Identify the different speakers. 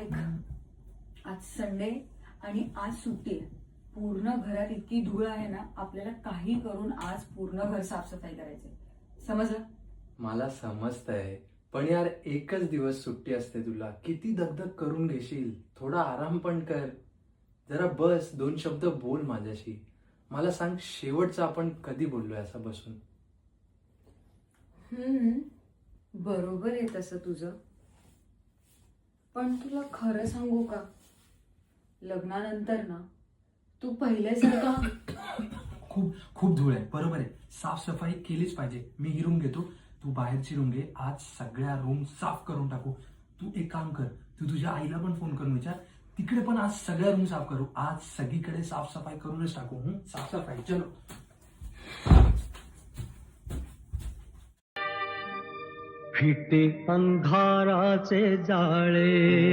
Speaker 1: ऐक, आज संडे आणि आज सुट्टी आहे. पूर्ण घरात इतकी धूळ आहे ना, आपल्याला काही करून आज पूर्ण घर साफसफाई करायची. समजलं?
Speaker 2: मला समजतंय, पण यार एकच दिवस सुट्टी असते तुला. किती दगदग करून घेशील? थोडा आराम पण कर. जरा बस, 2 शब्द बोल माझ्याशी. मला सांग, शेवटचं आपण कधी बोललोय असं बसून?
Speaker 1: बरोबर आहे तसं तुझं. पण तुला खरं सांगू का, लग्नानंतर ना तू पहिल्यासारखा
Speaker 3: खूप खूप धूळ आहे. बरोबर आहे, साफसफाई केलीच पाहिजे. मी ही रूम घेतो, तू बाहेरची रूम घे. आज सगळ्या रूम साफ करून टाकू. तू एक काम कर, तू तुझ्या आईला पण फोन करून विचार, तिकडे पण आज सगळ्या रूम साफ करू. आज सगळीकडे साफसफाई करूनच टाकू. साफसफाई चलो.
Speaker 4: फिटे अंधाराचे जाळे